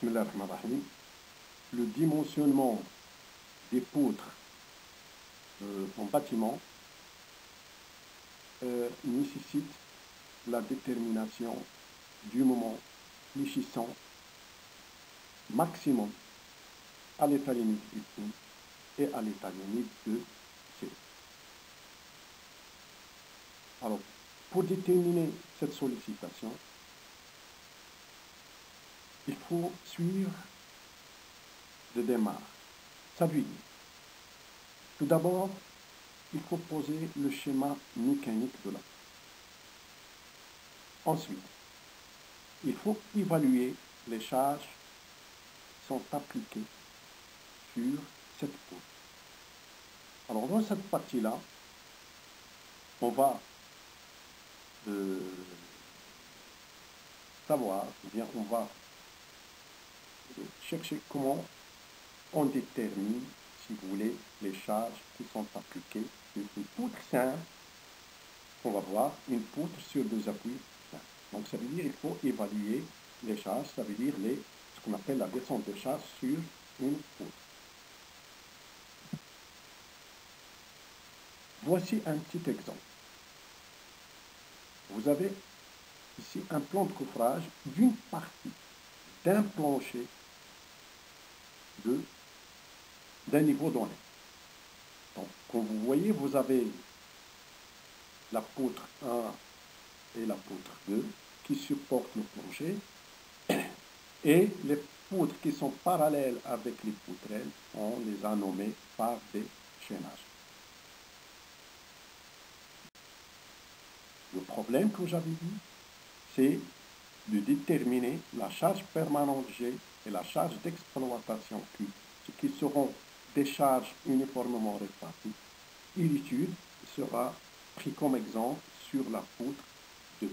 Bismillah ar-Rahman ar-Rahim. Le dimensionnement des poutres en bâtiment nécessite la détermination du moment fléchissant maximum à l'état limite du P et à l'état limite de C. Alors, pour déterminer cette sollicitation, il faut suivre des démarches. Ça veut dire, tout d'abord, il faut poser le schéma mécanique de la. Ensuite, il faut évaluer les charges qui sont appliquées sur cette poutre. Alors, dans cette partie-là, on va savoir, ou bien on va chercher comment on détermine, si vous voulez, les charges qui sont appliquées sur une poutre simple. On va voir une poutre sur deux appuis. Donc, ça veut dire qu'il faut évaluer les charges, ça veut dire ce qu'on appelle la descente de charge sur une poutre. Voici un petit exemple. Vous avez ici un plan de coffrage d'une partie d'un plancher d'un niveau donné. Donc, comme vous voyez, vous avez la poutre 1 et la poutre 2 qui supportent le plancher et les poutres qui sont parallèles avec les poutrelles, on les a nommées par des chaînages. Le problème que j'avais dit, c'est de déterminer la charge permanente G et la charge d'exploitation Q, ce qui seront des charges uniformément réparties. Et l'étude sera pris comme exemple sur la poutre 2.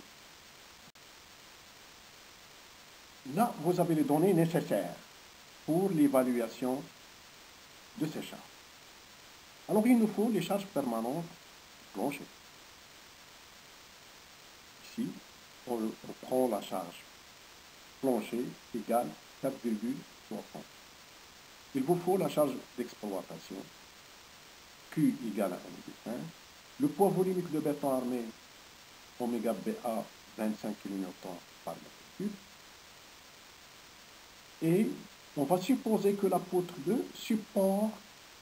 Là, vous avez les données nécessaires pour l'évaluation de ces charges. Alors, il nous faut les charges permanentes plancher. Ici, on prend la charge plancher égale 4,60. Il vous faut la charge d'exploitation Q égale à 1,5. Le poids volumique de béton armé, oméga BA, 25 kN par mètre cube. Et on va supposer que la poutre 2 supporte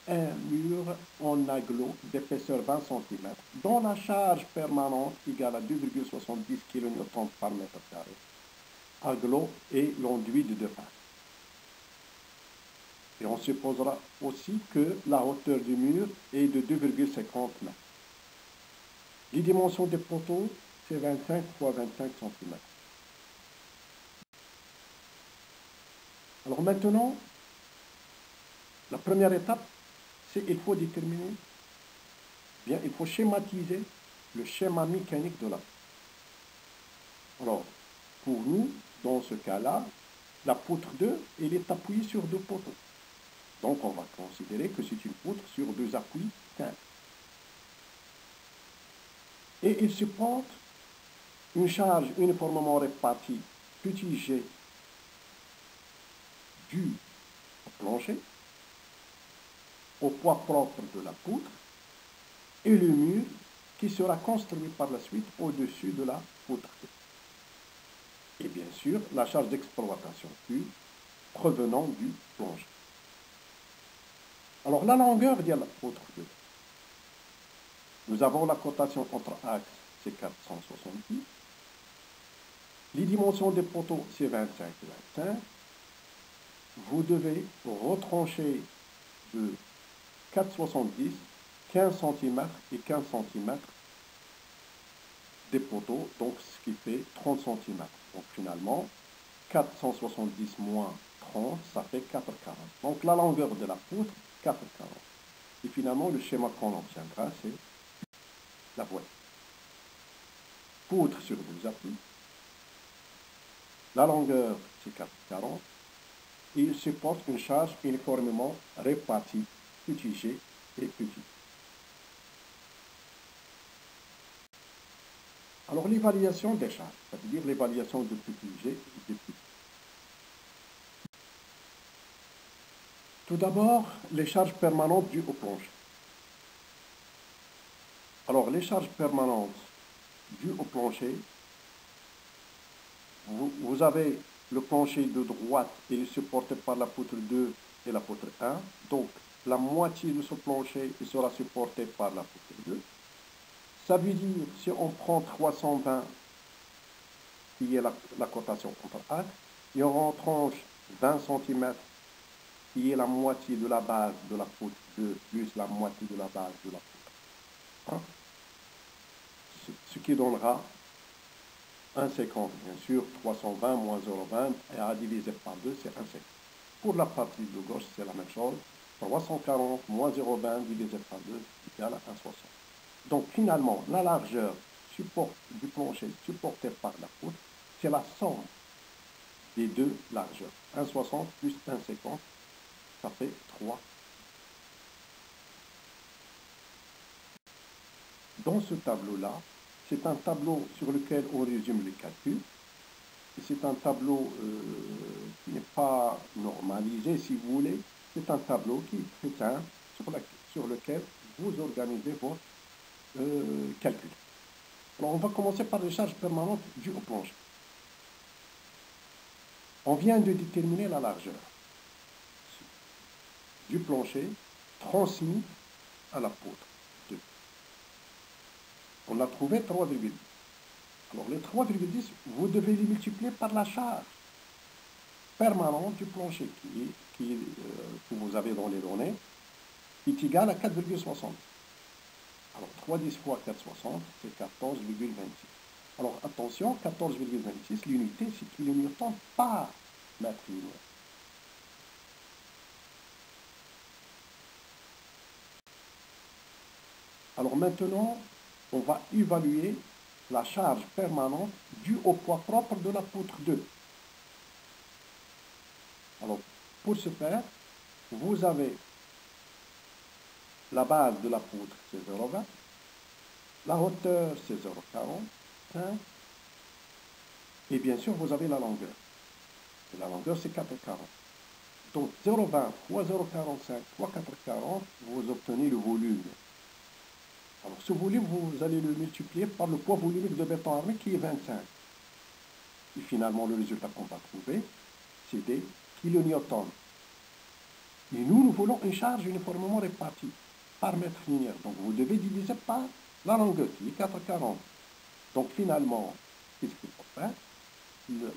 un mur en aglo d'épaisseur 20 cm, dont la charge permanente égale à 2,70 kN par mètre carré. Aglo et l'enduit de 2 faces. Et on supposera aussi que la hauteur du mur est de 2,50 m. Les dimensions des poteaux, c'est 25 x 25 cm. Alors maintenant, la première étape, c'est qu'il faut déterminer, bien, il faut schématiser le schéma mécanique de la poutre. Alors, pour nous, dans ce cas-là, la poutre 2, elle est appuyée sur deux poteaux. Donc, on va considérer que c'est une poutre sur deux appuis simples. Et il supporte une charge uniformément répartie, petit g, due au plancher, au poids propre de la poutre, et le mur qui sera construit par la suite au-dessus de la poutre. Et bien sûr, la charge d'exploitation Q provenant du plancher. Alors, la longueur de la poutre 2. Nous avons la cotation entre axes, c'est 470. Les dimensions des poteaux, c'est 25 et 25. Vous devez retrancher de 4,70, 15 cm et 15 cm des poteaux, donc ce qui fait 30 cm. Donc finalement, 470 moins 30, ça fait 4,40. Donc la longueur de la poutre, 4,40. Et finalement, le schéma qu'on obtiendra, c'est la voie. Poutre sur deux appuis. La longueur, c'est 4,40. Et il supporte une charge uniformément répartie, petit g et petit. Alors, l'évaluation des charges, ça veut dire l'évaluation de petit g et de petit. Tout d'abord, les charges permanentes dues au plancher. Alors, les charges permanentes dues au plancher, vous avez le plancher de droite, il est supporté par la poutre 2 et la poutre 1. Donc, la moitié de ce plancher il sera supporté par la poutre 2. Ça veut dire, si on prend 320, qui est la cotation entre actes, il y aura en tranche 20 cm, qui est la moitié de la base de la poutre 2, plus la moitié de la base de la poutre 1. Ce qui donnera 1,50. Bien sûr, 320 moins 0,20 et à diviser par 2, c'est 1,50. Pour la partie de gauche, c'est la même chose. 340 moins 0,20 divisé par 2 égale à 1,60. Donc finalement, la largeur du plancher supporté par la poutre, c'est la somme des deux largeurs. 1,60 plus 1,50, ça fait 3. Dans ce tableau-là, c'est un tableau sur lequel on résume les calculs. C'est un tableau qui n'est pas normalisé, si vous voulez. C'est un tableau qui est très simple, sur lequel vous organisez vos calculs. Alors, on va commencer par les charges permanentes dues au plancher. On vient de déterminer la largeur du plancher transmis à la poutre 2. On l'a trouvé 3,10. Alors, les 3,10, vous devez les multiplier par la charge permanente du plancher que vous avez dans les données, qui est égal à 4,60. Alors, 3 10 fois 4,60, c'est 14,26. Alors, attention, 14,26, l'unité, c'est kilonewton par mètre linéaire. Alors, maintenant, on va évaluer la charge permanente due au poids propre de la poutre 2. Alors, pour ce faire, vous avez la base de la poutre, c'est 0,20. La hauteur, c'est 0,45. Et bien sûr, vous avez la longueur. Et la longueur, c'est 4,40. Donc, 0,20 fois 0,45 fois 4,40, vous obtenez le volume. Alors, ce volume, vous allez le multiplier par le poids volumique de béton armé qui est 25. Et finalement, le résultat qu'on va trouver, c'est des kilonewtons. Et nous voulons une charge uniformément répartie par mètre linéaire. Donc, vous devez diviser par la longueur, qui est 4,40. Donc, finalement, qu'est-ce qu'il faut faire?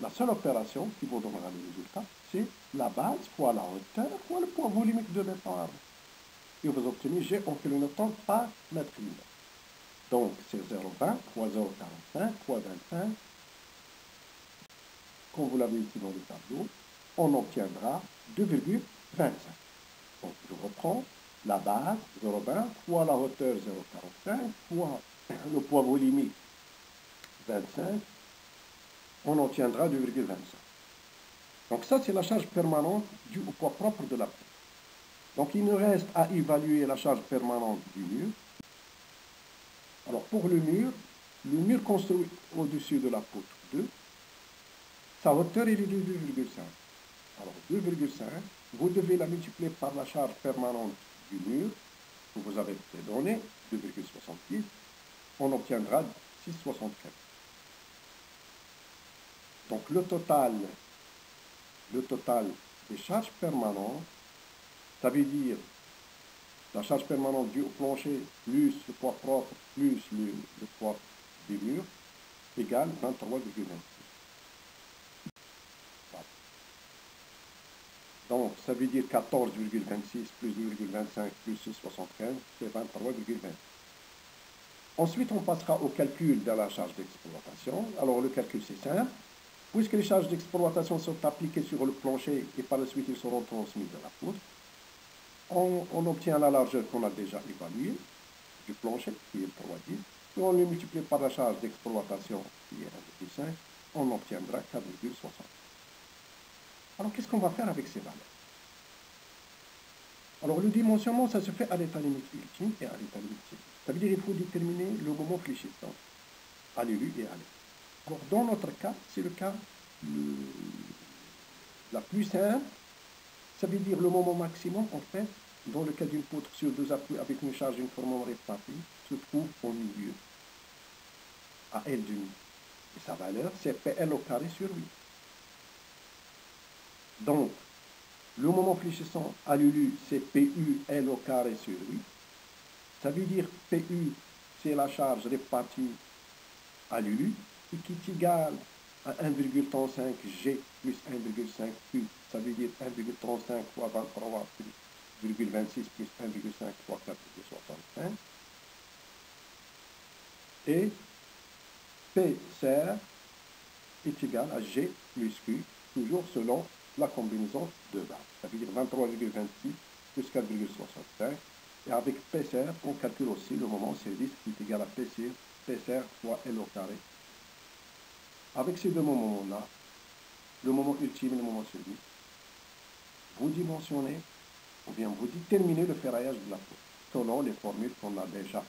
La seule opération qui vous donnera le résultat, c'est la base fois la hauteur fois le poids volumique de béton armé. Et vous obtenez G en kilonewtons par mètre linéaire. Donc, c'est 0,20 fois 0,45 fois 25. Comme vous l'avez ici dans le tableau, on obtiendra 2,25. Donc, je reprends la base 0,20 fois la hauteur 0,45 fois le poids volumique 25. On obtiendra 2,25. Donc, ça, c'est la charge permanente due au poids propre de la poutre. Donc, il nous reste à évaluer la charge permanente du mur. Alors, pour le mur construit au-dessus de la poutre 2, sa hauteur est de 2,5. Alors, 2,5, vous devez la multiplier par la charge permanente du mur, que vous avez donné, 2,70, on obtiendra 6,64. Donc, le total des charges permanentes, ça veut dire la charge permanente due au plancher plus le poids propre plus le poids des murs égale 23,26. Voilà. Donc, ça veut dire 14,26 plus 2,25 plus 6,75, c'est 23,20. Ensuite, on passera au calcul de la charge d'exploitation. Alors, le calcul, c'est simple. Puisque les charges d'exploitation sont appliquées sur le plancher et par la suite, ils seront transmises à la poutre, on obtient la largeur qu'on a déjà évaluée du plancher, qui est 3,10, et on le multiplie par la charge d'exploitation, qui est 1,5, on obtiendra 4,60. Alors, qu'est-ce qu'on va faire avec ces valeurs? Alors, le dimensionnement, ça se fait à l'état limite ultime et à l'état limite fixe. Ça veut dire qu'il faut déterminer le moment fléchissant à l'élu et à l'élu. Alors, dans notre cas, c'est le cas la plus simple, Ça veut dire le moment maximum, en fait, dans le cas d'une poutre sur deux appuis avec une charge uniformément répartie, se trouve au milieu, à L demi. Et sa valeur, c'est PL au carré sur 8. Donc, le moment fléchissant à l'ULU, c'est PU L au carré sur 8. Ça veut dire PU, c'est la charge répartie à l'ULU, et qui est égale à 1,35 G plus 1,5 U. Ça veut dire 1,35 fois 23 plus 0,26 plus 1,5 fois 4,65. Et P serre est égal à G plus Q, toujours selon la combinaison de base. Ça veut dire 23,26 plus 4,65. Et avec P serre, on calcule aussi le moment service qui est égal à P serre fois L au carré. Avec ces deux moments-là, le moment ultime et le moment service, vous dimensionnez ou bien vous déterminez le ferraillage de la peau selon les formules qu'on a déjà